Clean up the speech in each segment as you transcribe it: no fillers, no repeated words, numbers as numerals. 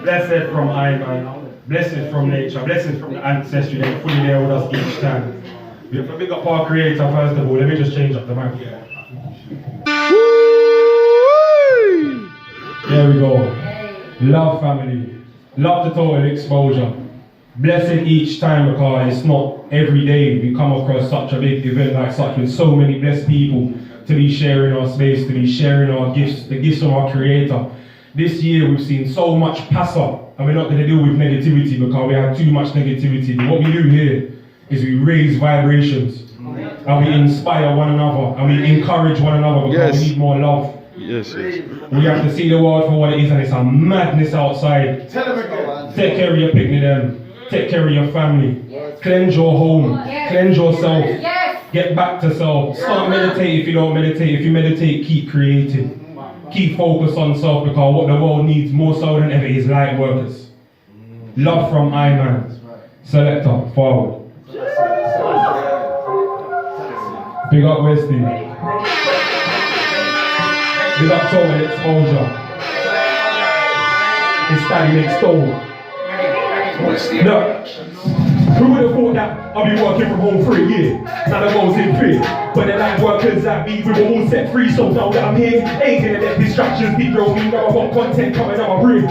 Blessed from Iman, blessed from nature, blessed from the ancestry that fully there with us each time. We have to big up our creator first of all. Let me just change up the mic. There we go. Love family. Love the total exposure. Blessing each time because it's not every day we come across such a big event like such with so many blessed people to be sharing our space, to be sharing our gifts, the gifts of our creator. This year we've seen so much pass up, and we're not going to deal with negativity because we have too much negativity. But what we do here is we raise vibrations and we inspire one another and we encourage one another because we need more love. Yes. We have to see the world for what it is, and it's a madness outside. Take care of your picnic then. Take care of your family. Cleanse your home. Cleanse yourself. Get back to self. Start meditate if you don't meditate. If you meditate, keep creating. Keep focus on self because what the world needs more so than ever is light workers. Love from Iman. Selector, forward. Big up Westy. Big up total exposure. It's DaddyMakesDoh. Look, who would have thought that I'll be working from home for a year? Now the goals in fear. But the light workers that be, we were all set free, so now that I'm here, ain't gonna let distractions derail me. Now I got content coming out my brain.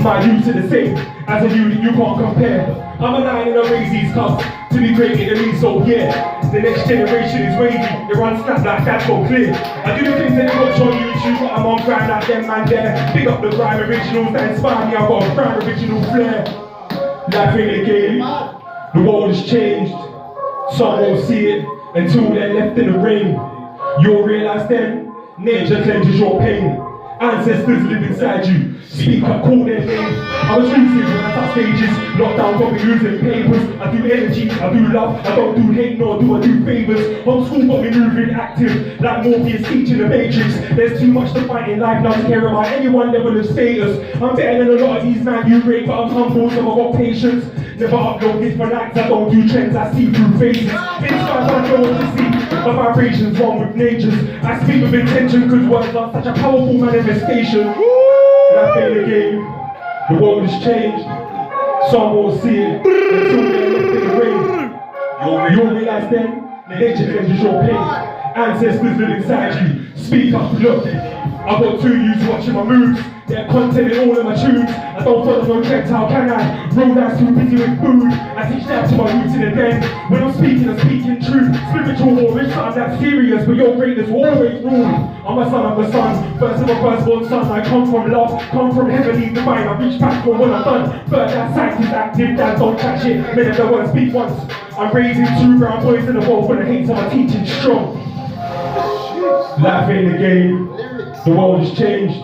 My youth are the same as a you that you can't compare. I'm a lion in a raise these cups to be greater than me, so yeah. The next generation is wavy, they run snap like that's so clear. I do the things that they watch on YouTube, but I'm on grind like them man there. Big up the grime originals that inspire me, I've got a prime original flair. Life ain't a game, the world has changed. Some won't see it until they're left in the rain. You'll realize then, nature cleanses your pain. Ancestors live inside you, speak up, call their name. I was lucid when I touch stages, locked down, got me losing papers. I do energy, I do love, I don't do hate nor do I do favours. Homeschool got me moving active, like Morpheus teaching the Matrix. There's too much to fight in life, not to care about anyone level of status. I'm better than a lot of these man you rate, but I'm humble, so I got patience. Never upload different acts, I don't do trends, I see through faces. Inspired by no one to see. My vibrations wrong with nature's. I speak with intention because words are such a powerful manifestation. Life ain't a game, the world has changed. Some won't see it until they're left in the rain. You'll realize then, nature cleanses your pain. Ancestors live inside you, speak up, look. I've got 2 youths watching my moves. They're content in all of my tunes. I don't follow no trends, how can I? Real life's too busy with food. I teach that to my roots in the den. When I'm speaking truth. Spiritual war is something that's serious, but your greatness will always rule. I'm a son of a son, first of a firstborn son. I come from love, come from heavenly divine. I reach back for what I've done. But that sight is active, dad don't catch it. Men of the word speak once. I'm raising 2 brown boys in the world when the hate of my teaching strong. Life ain't a game, the world has changed.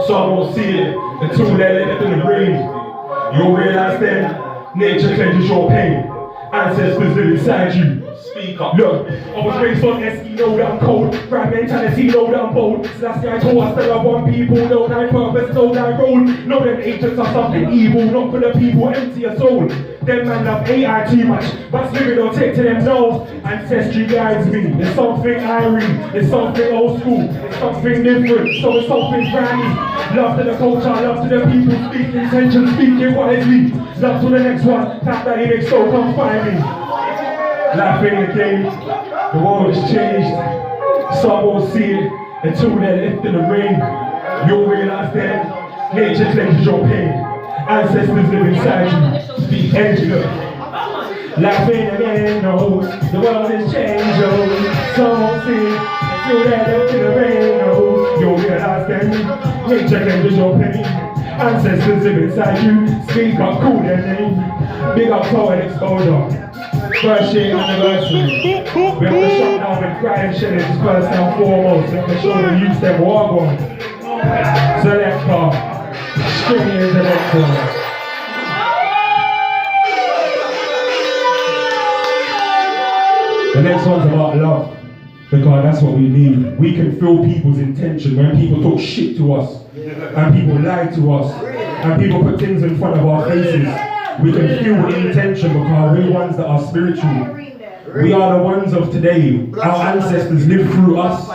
Some won't see it until they're left in the rain. You'll realize then, nature cleanses your pain. Ancestors live inside you. Speak up. Look, I was raised on SE, know that I'm cold. Grand mentality, know that I'm bold. So that's the I told us that I want people, know thy purpose, know thy role. Know them agents are something evil, not for the people, empty your soul. Them man love AI too much, but spirit don't take to them no. Ancestry guides me, it's something I read, it's something old school, it's something different, so it's something brand new. Love to the culture, love to the people, speak intention, speaking wisely. Love to the next one, tap DaddyMakesDoh, come find me. Life ain't a game, the world has changed. Some won't see it until they're left in the rain. You'll realize then, nature cleanses your pain. Ancestors live inside you, speak energy. Life ain't a game, no, the world has changed, oh. Some won't see it until they're left in the rain, oh. You'll realize then, nature cleanses your pain. Ancestors live inside you, speak up, call their name. Big up total exposure. First year anniversary. We have to shut down the crime shillings first and foremost. We have to show the youth them what I want. Selector. Stringy is selector. The next one's about love. Because that's what we need. We can feel people's intention when people talk shit to us. And people lie to us. And people put things in front of our faces. We can feel intention because we're ones that are spiritual. We are the ones of today. Our ancestors lived through us.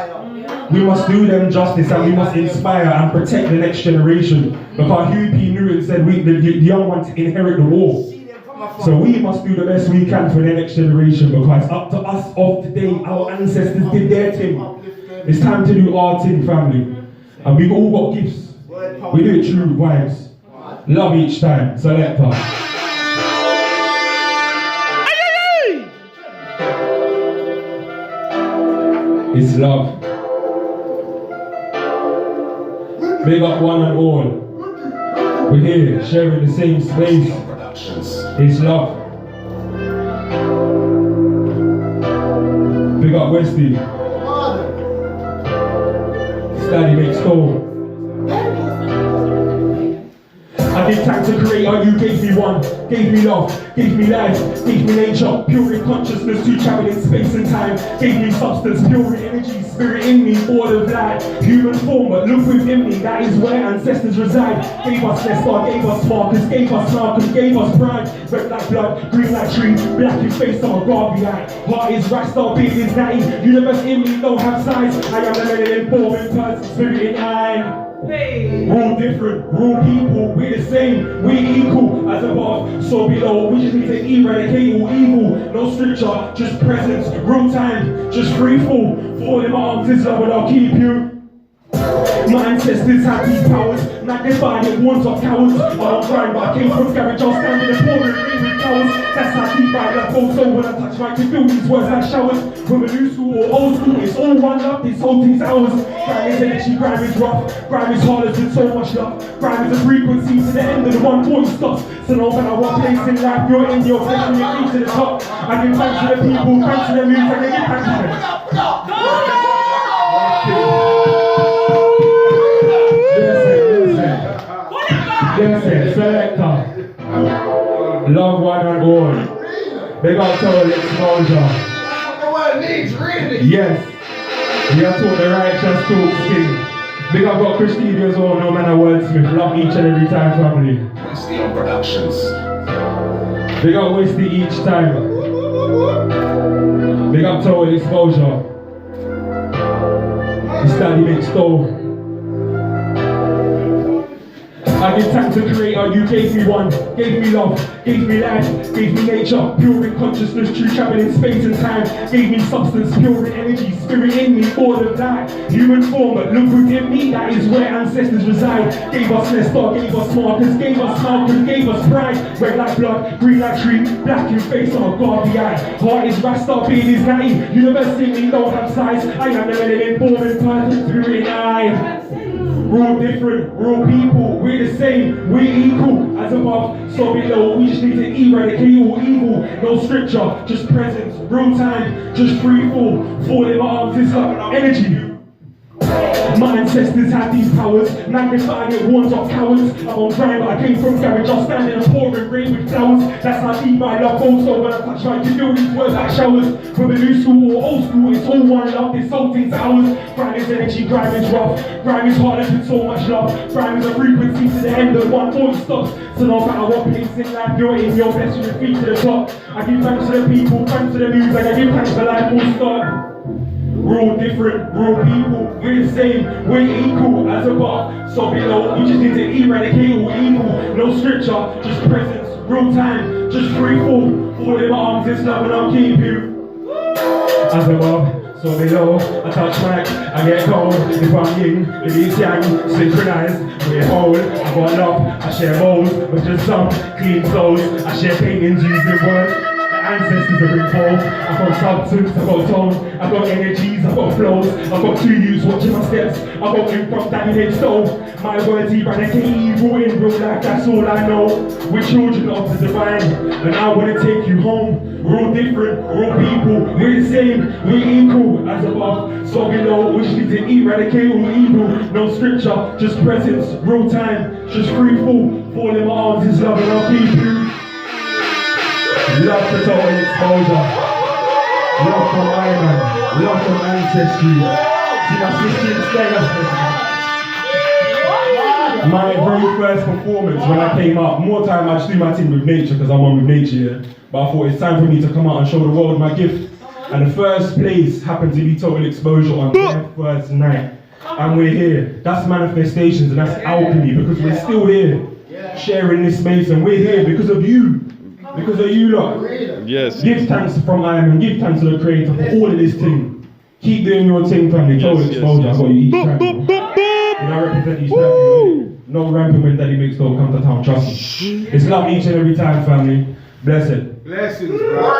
We must do them justice and we must inspire and protect the next generation. Because Huey P. Newton said the young ones inherit the war. So we must do the best we can for the next generation, because it's up to us of today. Our ancestors did their thing. It's time to do our thing, family. And we've all got gifts. We do it true vibes. Love each time. Selector. It's love. Big up one and all. We're here, sharing the same space. It's love. Big up Westy. It's DaddyMakesDoh. I give thanks to Creator, you gave me one, gave me love, gave me life, gave me nature, pure in consciousness to travel in space and time, gave me substance, pure in energy, spirit in me, all of life, human form, but look within me, that is where ancestors reside. Gave us Nestor, gave us Marcus, gave us Malcolm, gave us pride, red like blood, green like tree, black in face, I'm a god behind. Heart is Rasta, beat is natty, universe in me don't have size, I am the melanin form in person, spirit in eye. Hey. We're all different, we're all people, we're the same, we're equal, as above, so below, we just need to eradicate all evil, no scripture, just presence, real time, just free fall, fall in my arms is love and I'll keep you. My ancestors had these powers, magnified it, warns of cowards. I don't grind, but I came from garage, I'll stand in the pouring rain with flowers. That's how deep I love goes, so when I touch my to feel these words like showers. Whether new school or old school, it's all one love, this whole thing's ours. Grime is energy, grime is rough, grime is hard, with so much love. Grime is a frequency to the end of the 140 stops. So no matter what place in life you're in, you're taking your feet to the top. I give thanks to the people, thanks to the music, and I give thanks to them. Yes, selector. Love one and all. Big up total exposure. Yes. We are taught the righteous talk king. Big up got Christina as well, no matter wordsmith. Love each and every time, family. Westy on Productions. Big up Westy each time. Big up total exposure. It's DaddyMakesDoh. I give thanks to Creator, you gave me one, gave me love, gave me life, gave me nature, pure in consciousness, true travel in space and time, gave me substance, pure in energy, spirit in me, all of that, human form, but look within me, that is where ancestors reside. Gave us Nestor, gave us Marcus, gave us Malcolm, gave us pride, red like blood, green like tree, black in face, I'm a god behind. Heart is Rasta, being is natty, universe in me don't have size, I am the melanin form in person, spirit in eye. We're all different, we're all people, we're the same, we're equal, as above, so below, we just need to eradicate all evil, no scripture, just presence, real time, just free fall, fall in my arms, it's like energy. My ancestors had these powers, magnifying it, warns of cowards. I'm on grind, but I came from garage, I'll stand in a pouring rain with flowers. That's how deep I love goes, so when I touch my to feel these words like showers. Whether new school or old school, it's all one love, this whole thing's ours. Grime is energy, grime is rough, grime is hard with so much love. Grime is a frequency to the end of 140 stops. So no matter what place in life you're in, your best with your feet to the top. I give thanks to the people, thanks to the music, I give thanks for life, full stop. We're all different, we're all people, we're the same, we're equal, as above, so below, we just need to eradicate all evil, no scripture, just presence, real time, just free fall, fall in my arms, it's love and I'll keep you. As above, so below, I touch mic, I get cold, if I'm yin, it is yang, synchronized, we're whole, I got love, I share bowls, with just some clean souls, I share paintings using words. Ancestors are involved. I've got substance, I've got tone, I've got energies, I've got flows, I've got 2 U's watching my steps, I've got in from DaddyMakesDoh. My words eradicate evil in real life, that's all I know. We're children of the divine, and I wanna take you home. We're all different, we're all people, we're the same, we're equal, as above, so below, we just need to eradicate all evil, no scripture, just presence, real time, just free fall, fall in my arms, is love and I'll keep you. Love for total exposure. Love from Iron. Love from ancestry. See my sister my very first performance when I came up, more time I just do my thing with nature because I'm one with nature, yeah. But I thought it's time for me to come out and show the world my gift. And the first place happened to be Total Exposure on their first night. And we're here. That's manifestations and that's alchemy because we're still here. Sharing this space and we're here because of you. Because of you lot. Yes. Give thanks from I am and give thanks to the creator for all of this thing. Keep doing your thing, family. Total Exposure. I got you each time. You know, I represent each time. No ramping when Daddy Makes Doh come to town, trust me. It's love each and every time, family. Blessed. Blessings, bro.